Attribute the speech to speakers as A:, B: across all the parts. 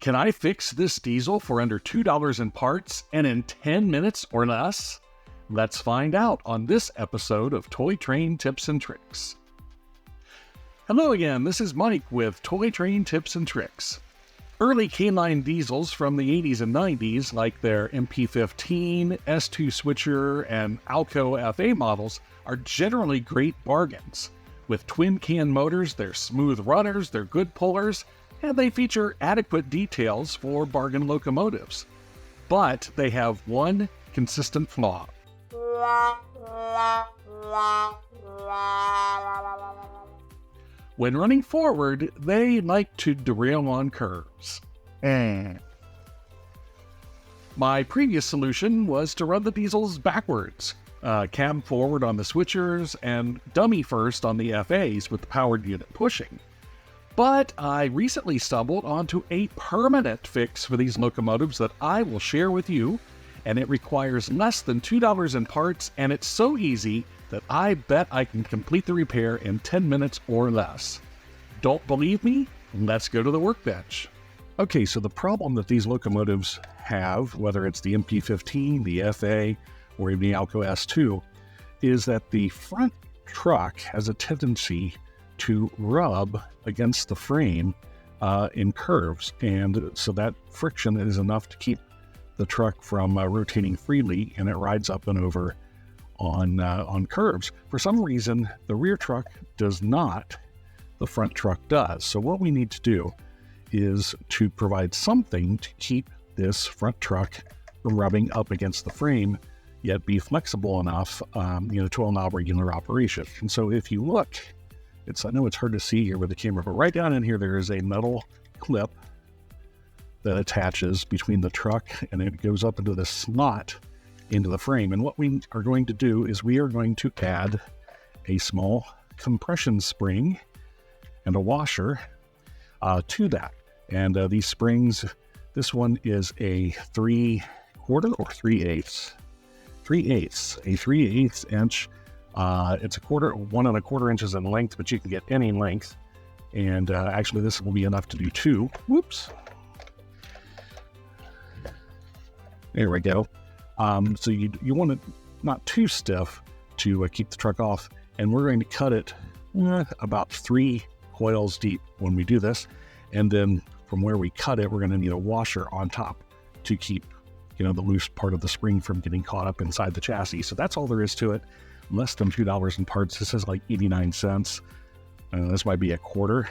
A: Can I fix this diesel for under $2 in parts and in 10 minutes or less? Let's find out on this episode of Toy Train Tips and Tricks. Hello again, this is Mike with Toy Train Tips and Tricks. Early K-Line diesels from the 80s and 90s, like their MP15, S2 switcher, and ALCO FA models, are generally great bargains. With twin-can motors, they're smooth runners, they're good pullers, and they feature adequate details for bargain locomotives. But they have one consistent flaw. When running forward, they like to derail on curves. My previous solution was to run the diesels backwards. Cab forward on the switchers and dummy first on the FAs with the powered unit pushing. But I recently stumbled onto a permanent fix for these locomotives that I will share with you, and it requires less than $2 in parts, and it's so easy that I bet I can complete the repair in 10 minutes or less. Don't believe me? Let's go to the workbench. Okay, so the problem that these locomotives have, whether it's the MP15, the FA, or even the ALCO S2, is that the front truck has a tendency to rub against the frame in curves, and so that friction is enough to keep the truck from rotating freely, and it rides up and over on curves. For some reason, the rear truck does not, the front truck does. So what we need to do is to provide something to keep this front truck from rubbing up against the frame, yet be flexible enough to allow regular operation. And so if you look, I know it's hard to see here with the camera, but right down in here, there is a metal clip that attaches between the truck, and it goes up into the slot into the frame. And what we are going to do is we are going to add a small compression spring and a washer to that. And these springs, this one is a 3/4 or 3/8? 3/8, a 3/8 inch. It's 1 1/4 inches in length, but you can get any length. And actually this will be enough to do 2. Whoops. There we go. So you want it not too stiff to keep the truck off. And we're going to cut it about 3 coils deep when we do this. And then from where we cut it, we're going to need a washer on top to keep the loose part of the spring from getting caught up inside the chassis. So that's all there is to it. Less than $2 in parts. This is like 89 cents. This might be a quarter.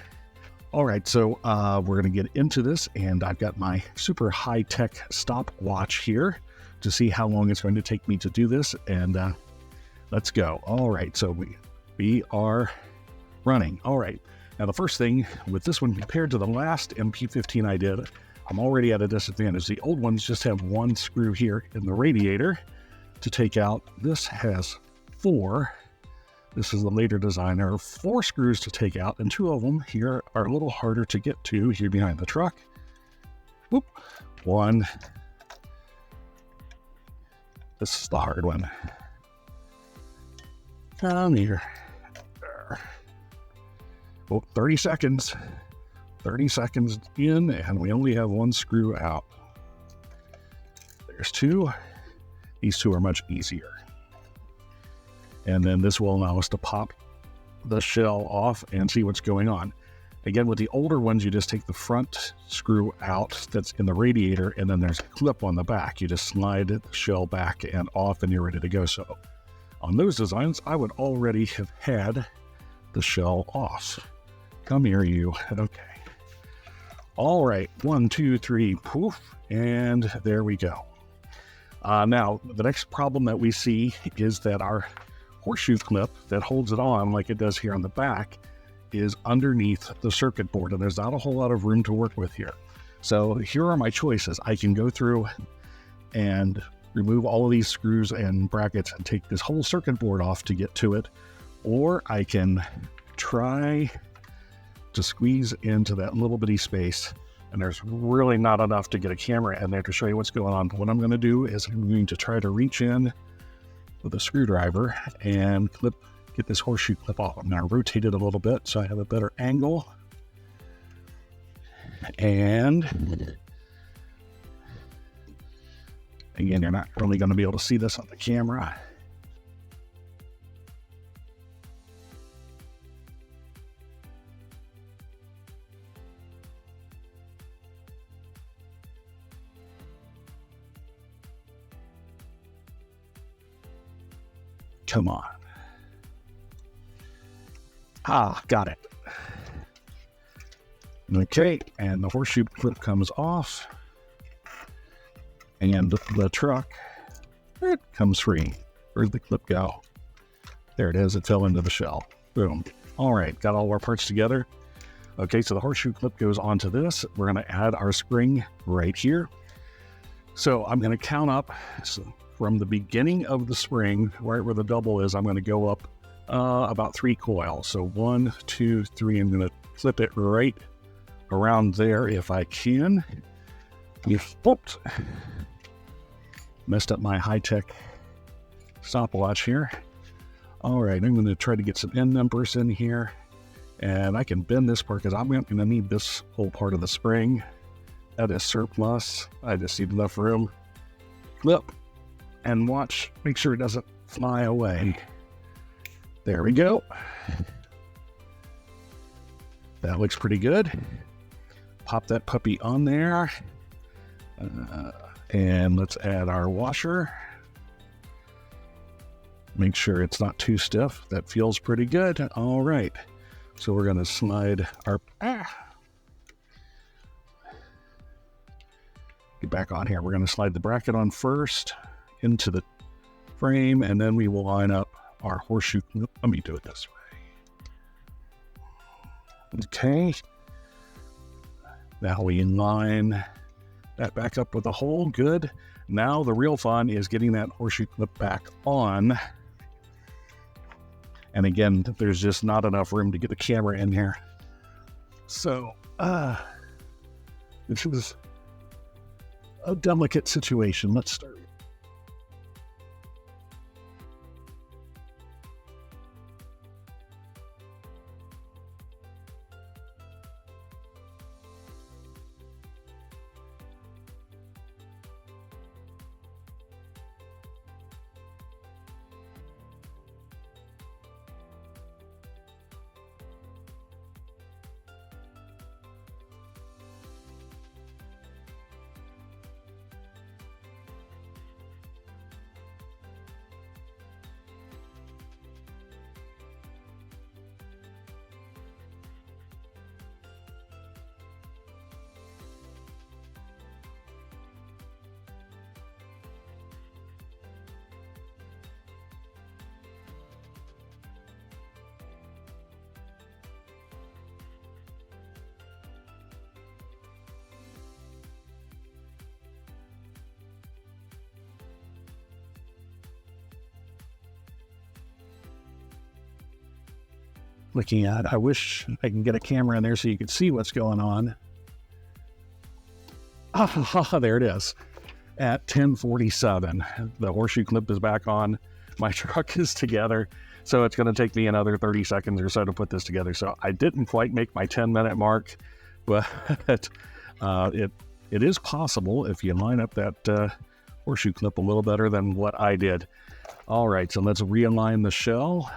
A: All right, so we're going to get into this, and I've got my super high-tech stopwatch here to see how long it's going to take me to do this, and let's go. All right, so we are running. All right, now the first thing with this one compared to the last MP15 I did, I'm already at a disadvantage. The old ones just have 1 screw here in the radiator to take out. This has 4. This is the later design. There are 4 screws to take out, and 2 of them here are a little harder to get to here behind the truck. Whoop. 1. This is the hard one. Come here. There. Oh, 30 seconds. 30 seconds in, and we only have 1 screw out. There's 2. These 2 are much easier. And then this will allow us to pop the shell off and see what's going on. Again, with the older ones, you just take the front screw out that's in the radiator, and then there's a clip on the back. You just slide the shell back and off, and you're ready to go. So on those designs, I would already have had the shell off. Come here, you. Okay. All right. 1, 2, 3, poof. And there we go. Now, the next problem that we see is that our horseshoe clip that holds it on like it does here on the back is underneath the circuit board, and there's not a whole lot of room to work with here. So here are my choices. I can go through and remove all of these screws and brackets and take this whole circuit board off to get to it, or I can try to squeeze into that little bitty space, and there's really not enough to get a camera in there to show you what's going on. But what I'm going to do is I'm going to try to reach in with a screwdriver and get this horseshoe clip off. I'm going to rotate it a little bit so I have a better angle. And Again, you're not really going to be able to see this on the camera. Come on. Ah, got it. Okay, and the horseshoe clip comes off. And the truck, it comes free. Where'd the clip go? There it is. It fell into the shell. Boom. All right, got all our parts together. Okay, so the horseshoe clip goes onto this. We're going to add our spring right here. So I'm going to count up from the beginning of the spring, right where the double is. I'm going to go up about 3 coils. So 1, 2, 3. I'm going to clip it right around there if I can. Whoops. Messed up my high-tech stopwatch here. All right, I'm going to try to get some end numbers in here. And I can bend this part because I'm going to need this whole part of the spring. That is surplus. I just need enough room. Clip. And watch. Make sure it doesn't fly away. There we go. That looks pretty good. Pop that puppy on there. And let's add our washer. Make sure it's not too stiff. That feels pretty good. All right. So we're going to slide our... Get back on here. We're going to slide the bracket on first into the frame, and then we will line up our horseshoe. Let me do it this way. Okay. Now we line that back up with a hole. Good. Now the real fun is getting that horseshoe clip back on. And again, there's just not enough room to get the camera in here. So, this is a delicate situation. Let's start. Looking at, I wish I can get a camera in there so you can see what's going on. There it is. At 10:47, the horseshoe clip is back on. My truck is together, so it's going to take me another 30 seconds or so to put this together. So I didn't quite make my 10-minute mark, but it is possible if you line up that horseshoe clip a little better than what I did. All right, so let's realign the shell.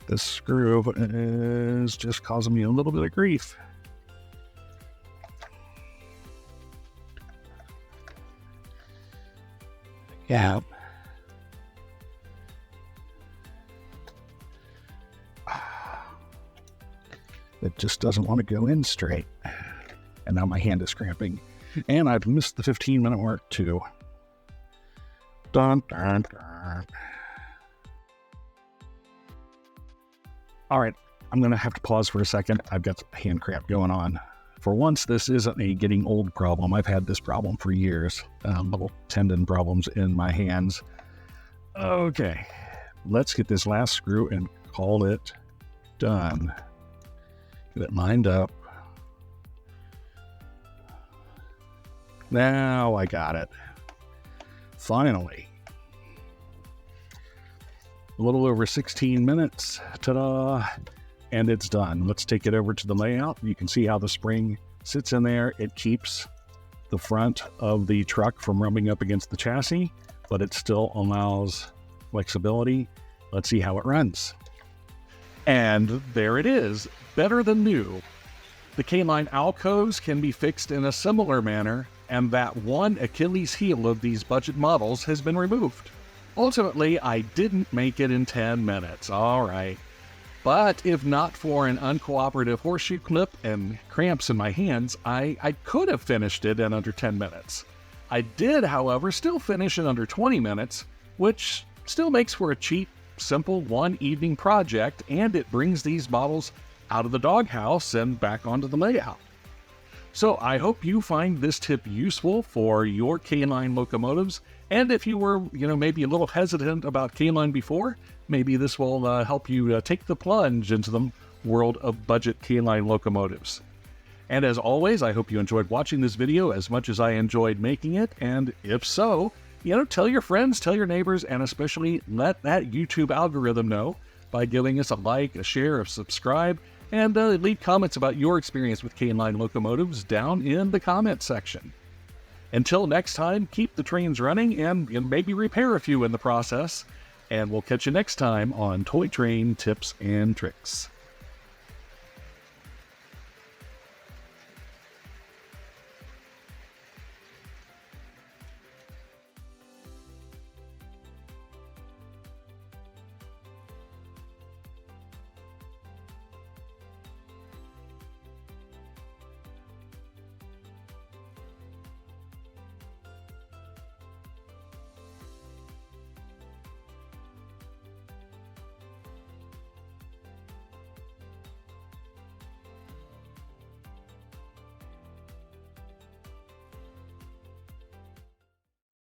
A: This screw is just causing me a little bit of grief. Yeah. It just doesn't want to go in straight. And now my hand is cramping. And I've missed the 15-minute mark too. Dun, dun, dun. All right, I'm going to have to pause for a second. I've got some hand cramp going on. For once, this isn't a getting old problem. I've had this problem for years. Little tendon problems in my hands. Okay, let's get this last screw and call it done. Get it lined up. Now I got it. Finally. A little over 16 minutes. Ta-da! And it's done. Let's take it over to the layout. You can see how the spring sits in there. It keeps the front of the truck from rubbing up against the chassis, but it still allows flexibility. Let's see how it runs. And there it is, better than new. The K-Line ALCOs can be fixed in a similar manner, and that one Achilles heel of these budget models has been removed. Ultimately, I didn't make it in 10 minutes, alright. But if not for an uncooperative horseshoe clip and cramps in my hands, I could have finished it in under 10 minutes. I did, however, still finish in under 20 minutes, which still makes for a cheap, simple one-evening project, and it brings these models out of the doghouse and back onto the layout. So I hope you find this tip useful for your K-Line locomotives, and if you were, maybe a little hesitant about K-Line before, maybe this will help you take the plunge into the world of budget K-Line locomotives. And as always, I hope you enjoyed watching this video as much as I enjoyed making it, and if so, tell your friends, tell your neighbors, and especially let that YouTube algorithm know by giving us a like, a share, a subscribe, and leave comments about your experience with K-Line locomotives down in the comment section. Until next time, keep the trains running and maybe repair a few in the process, and we'll catch you next time on Toy Train Tips and Tricks.